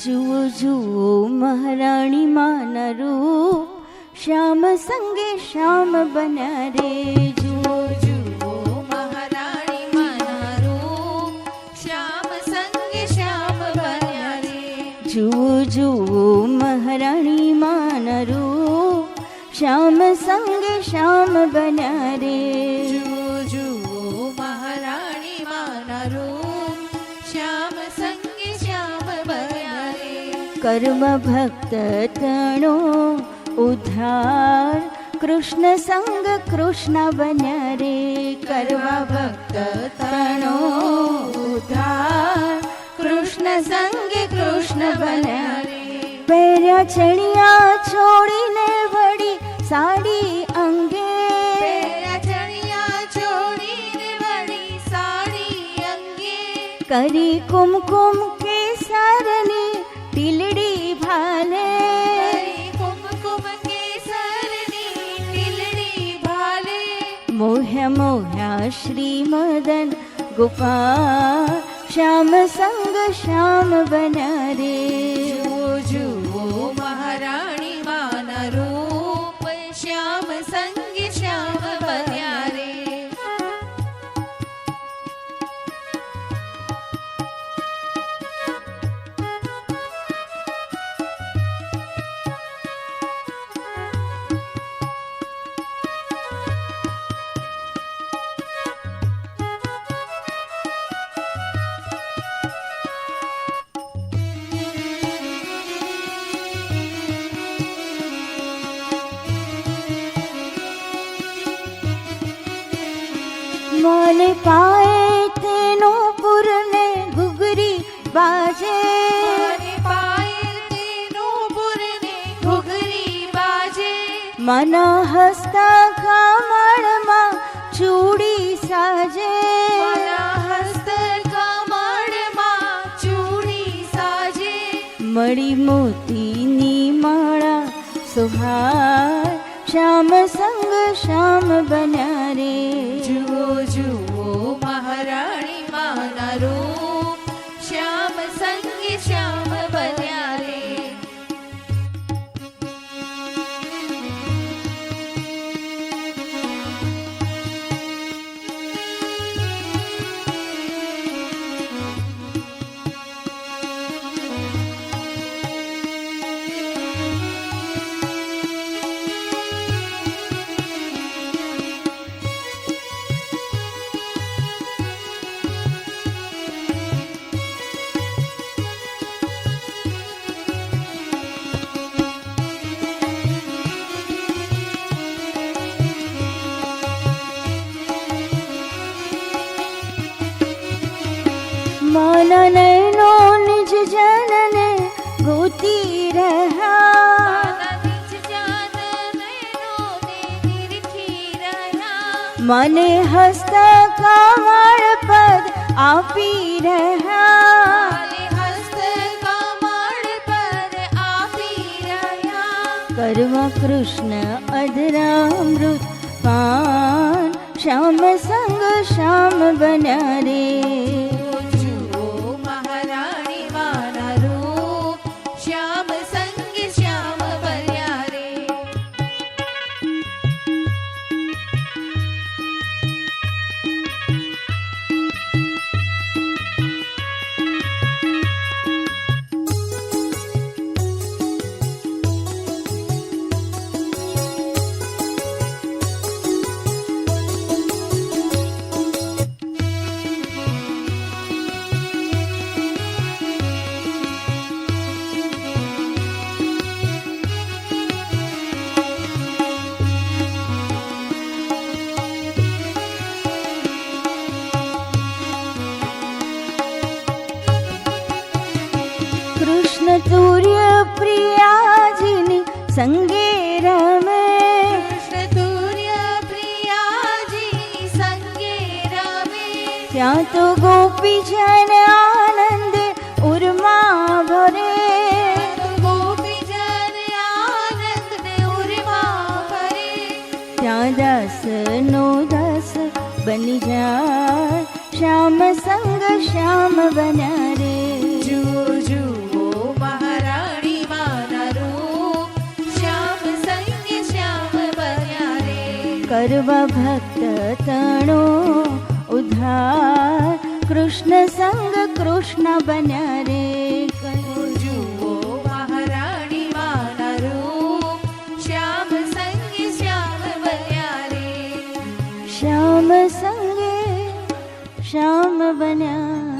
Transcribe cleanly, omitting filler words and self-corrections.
જુઓ જુઓ મહારાણી માના રૂપ, શ્યામ સંગે શ્યામ બન્યા રે. જુઓ જુઓ મહારાણી માના રૂપ, શ્યામ સંગે શ્યામ બન્યા રે. જુઓ જુઓ મહારાણી માના રૂપ, શ્યામ સંગે શ્યામ બન્યા રે. જુઓ જુઓ મહારાણી માના રૂપ, શ્યામ સંગે શ્યામ બન્યા રે. કર્મ ભક્ત તણો ઉદ્ધાર, કૃષ્ણ સંગ કૃષ્ણ બન્યા રે. કર્મ ભક્ત તણો ઉદ્ધાર, કૃષ્ણ સંગ કૃષ્ણ બન્યા રે. પહેર્યા ચણિયા છોડીને વળી સાડી અંગે, પહેર્યા ચણિયા છોડીને વળી સાડી અંગે. કરી કુમકુમ કેસરની ટીલડી ભાલે, કરી કુમકુમ કેસરની ટીલડી ભાલે. મોહ્યા મોહ્યા શ્રી મદન ગોપાલ, શ્યામ સંગ શ્યામ બન્યા રે. જુઓ જુઓ મહારાણી માના રૂપ, શ્યામ સંગે શ્યામ બન્યા રે. માલે પાએ તેનો પુરને ઘુઘરી બાજે, મારે પાયલ તેનું પુરને ઘૂઘરી બાજે. મના હસ્તા કમળમાં ચૂડી સાજે, મારા હસ્ત કમળમાં ચૂડી સાજે. મળી મોતીની માળા સુહાર, શ્યામ સંગ શ્યામ બન્યા રે. જુઓ જુઓ મહારાણી માના રૂપ, શ્યામ સંગે શ્યામ બન્યા રે. માના નૈનો નિજ જનને ગોતી રહ્યા, માના નિજ જાનનૈનોને નિરખી રહ્યા. મને હસ્ત કમળ પદ આપી રહ્યા. મારે હસ્ત કમળ પર આપી રહ્યા. કરવા કૃષ્ણ અધરામૃત પાન, શ્યામ સંગ શ્યામ બન્યા રે. જુઓ મહારાણી માના રૂપ, શ્યામ સંગે શ્યામ બન્યા રે. કૃષ્ણ તુર્ય પ્રિયાજીની સંગે રમે, કૃષ્ણ તુર્ય પ્રિયાજી સંગે રમે. ત્યાં તો ગોપીજન આનંદે ઉર્મા ભરે. ગોપીજન આનંદ ઉર્મા ભરે. ત્યાં દાસ નો દાસ બની જાય, શ્યામ સંગ શ્યામ બન્યા રે. જુઓ જુઓ કરવા ભક્ત તણો ઉદ્ધાર કૃષ્ણ સંગ કૃષ્ણ બન્યા રે જુઓ મહારાણી માના રૂપ શ્યામ સંગે શ્યામ બન્યા રે શ્યામ સંગે શ્યામ બન્યા